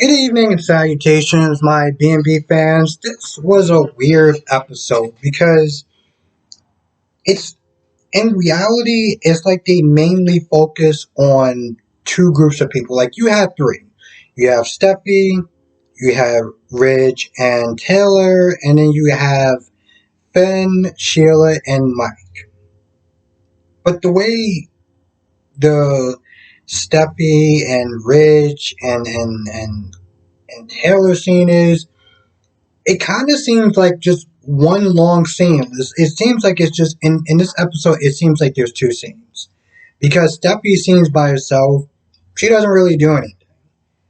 Good evening and salutations, my B&B fans. This was a weird episode because it's in reality, it's like they mainly focus on two groups of people. Like you have three. You have Steffi, you have Ridge and Taylor, and then you have Finn, Sheila, and Mike. But the way the Steffi and Ridge and Taylor scene is, it kind of seems like just one long scene. It seems like it's just in this episode. It seems like there's two scenes because Steffi scenes by herself. She doesn't really do anything.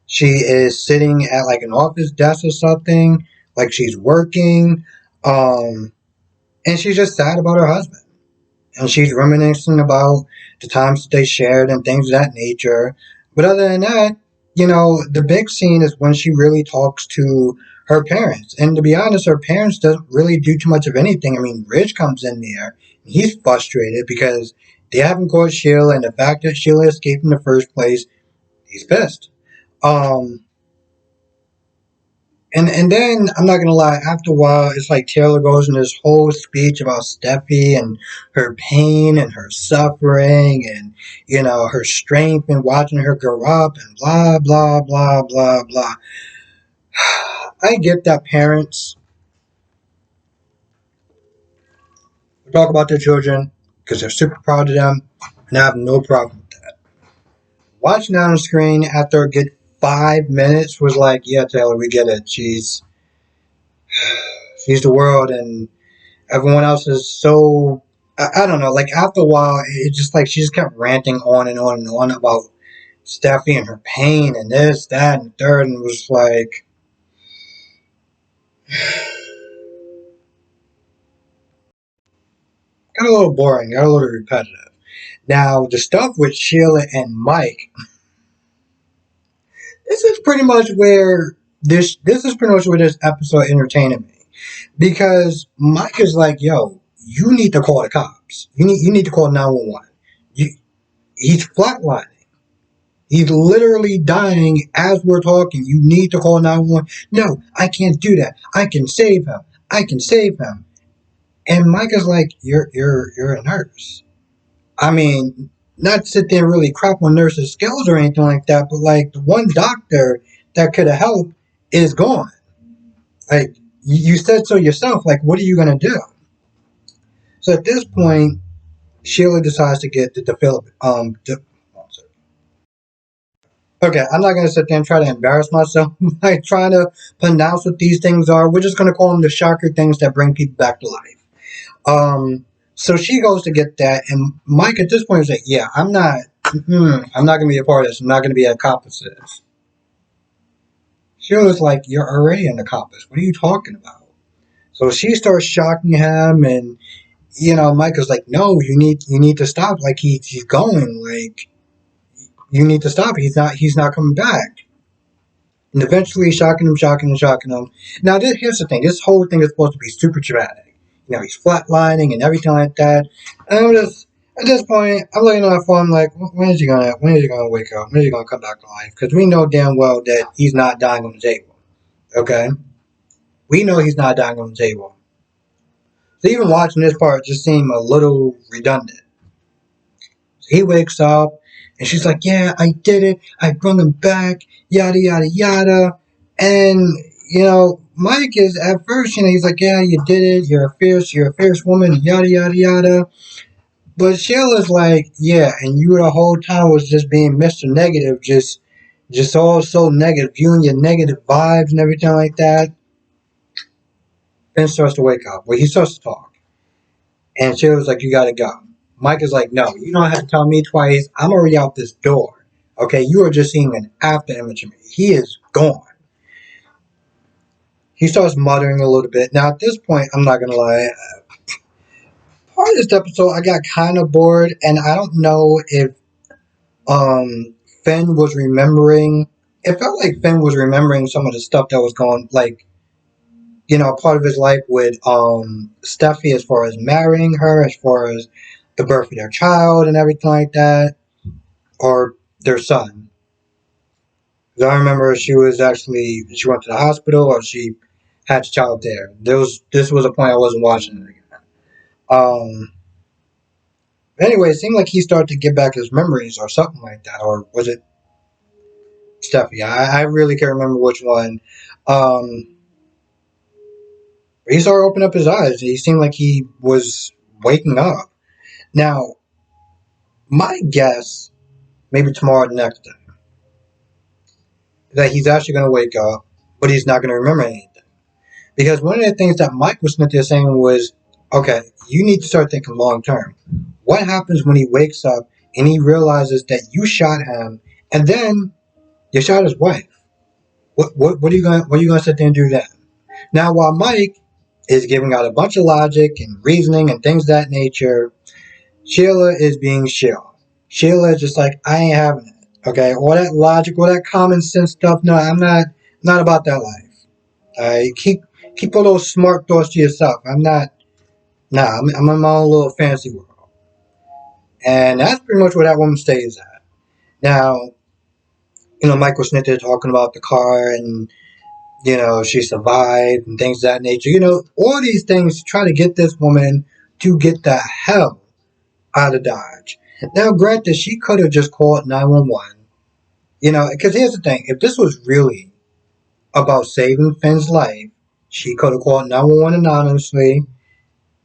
She is sitting at like an office desk or something, like she's working, um, and she's just sad about her husband, and she's reminiscing about the times that they shared and things of that nature. But other than that, the big scene is when she really talks to her parents. And to be honest, her parents doesn't really do too much of anything. I mean, Ridge comes in there, and he's frustrated because they haven't caught Sheila, and the fact that Sheila escaped in the first place, he's pissed. Um, and then I'm not gonna lie, after a while, it's like Taylor goes in this whole speech about Steffi and her pain and her suffering and her strength and watching her grow up and blah blah blah blah blah. I get that parents talk about their children because they're super proud of them, and I have no problem with that. Watching that on the screen after a good 5 minutes was like, yeah, Taylor, we get it. She's the world, and everyone else is so. I don't know. Like after a while, it just like she just kept ranting on and on and on about Steffi and her pain and this, that, and the third, and it was like got a little boring, got a little repetitive. Now the stuff with Sheila and Mike, this is pretty much where this is pretty much where this episode entertained me because Mike is like, yo, you need to call the cops. You need to call 911. He's flatlining. He's literally dying as we're talking. You need to call 911. No, I can't do that. I can save him. I can save him. And Mike is like, you're a nurse. I mean, not to sit there and really crap on nurses' skills or anything like that, but like the one doctor that could have helped is gone. Like you said so yourself. Like, what are you gonna do? So at this point, Sheila decides to get the Philip. Okay, I'm not gonna sit there and try to embarrass myself like trying to pronounce what these things are. We're just gonna call them the shocker things that bring people back to life. So she goes to get that, and Mike at this point is like, "Yeah, I'm not gonna be a part of this. I'm not gonna be an accomplice to this." She was like, "You're already an accomplice. What are you talking about?" So she starts shocking him, and Mike is like, "No, you need to stop. Like he's going. Like you need to stop. He's not coming back." And eventually shocking him, shocking him, shocking him. Now, here's the thing. This whole thing is supposed to be super dramatic. He's flatlining and everything like that. And I'm just, at this point, I'm looking at my phone like, when is he gonna wake up? When is he gonna come back to life? Because we know damn well that he's not dying on the table. Okay? We know he's not dying on the table. So even watching this part just seemed a little redundant. So he wakes up, and she's like, "Yeah, I did it. I brought him back. Yada yada yada." And Mike is at first, he's like, "Yeah, you did it. You're a fierce woman. Yada yada yada." But Sheila's like, "Yeah, and you the whole time was just being Mr. Negative, just all so negative, you and your negative vibes and everything like that." Ben starts to wake up. Well, he starts to talk. And Sheila's like, "You gotta go." Mike is like, "No, you don't have to tell me twice. I'm already out this door. Okay, you are just seeing an after image of me. He is gone." He starts muttering a little bit. Now, at this point, I'm not gonna lie. Part of this episode, I got kind of bored, and I don't know if Finn was remembering. It felt like Finn was remembering some of the stuff that was going, like part of his life with Steffi, as far as marrying her, as far as the birth of their child and everything like that, or their son. I remember she went to the hospital or she had a child there. This was a point I wasn't watching it again. Um, anyway, it seemed like he started to get back his memories or something like that. Or was it Steffi? I really can't remember which one. Um, he started opening up his eyes. He seemed like he was waking up. Now, my guess, maybe tomorrow or the next day, that he's actually going to wake up, but he's not going to remember anything. Because one of the things that Mike was there saying was, okay, you need to start thinking long term. What happens when he wakes up and he realizes that you shot him and then you shot his wife? What are you gonna sit there and do then? Now while Mike is giving out a bunch of logic and reasoning and things of that nature, Sheila is being Sheila. Sheila is just like, I ain't having it. Okay, all that logic, all that common sense stuff. No, I'm not about that life. I keep all those smart thoughts to yourself. I'm in my own little fantasy world. And that's pretty much where that woman stays at. Now, Mike was there talking about the car and, she survived and things of that nature. All these things to try to get this woman to get the hell out of Dodge. Now, granted, she could have just called 911. Because here's the thing. If this was really about saving Finn's life, she could have called 911 anonymously,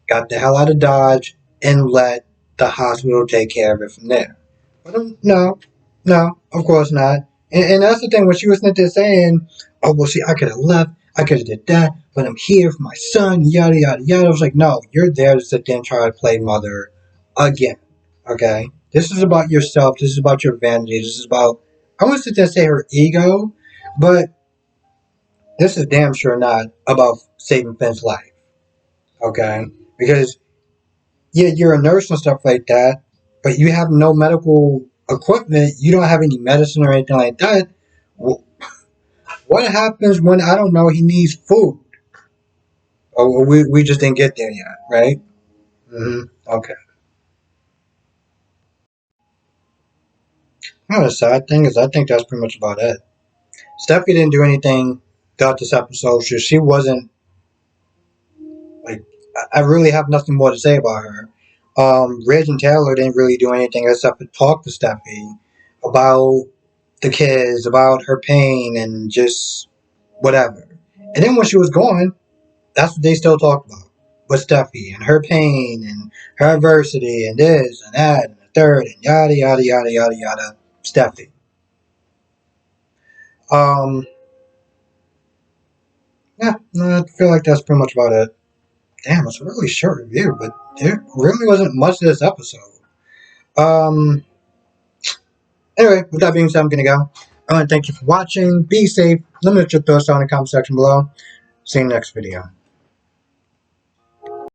got the hell out of Dodge, and let the hospital take care of it from there. But no, of course not. And that's the thing when she was there saying, "Oh well, see, I could have left, I could have did that, but I'm here for my son, yada yada yada." I was like, "No, you're there to sit there and try to play mother again." Okay, this is about yourself. This is about your vanity. This is about I want to sit there and say her ego, but this is damn sure not about saving Finn's life. Okay, because yeah, you're a nurse and stuff like that, but you have no medical equipment. You don't have any medicine or anything like that. What happens when I don't know? He needs food. Oh, we just didn't get there yet, right? Okay. Well, the sad thing is, I think that's pretty much about it. Steffi didn't do anything throughout this episode. She wasn't like I really have nothing more to say about her. Ridge and Taylor didn't really do anything except for talk to Steffi about the kids, about her pain, and just whatever. And then when she was gone, that's what they still talked about. With Steffi and her pain and her adversity and this and that and the third and yada yada yada yada yada. Steffi. Um, yeah, no, I feel like that's pretty much about it. Damn, it's a really short review, but there really wasn't much to this episode. Um, anyway, with that being said, I'm gonna go. I want to thank you for watching. Be safe. Let me know your thoughts down in the comment section below. See you in the next video.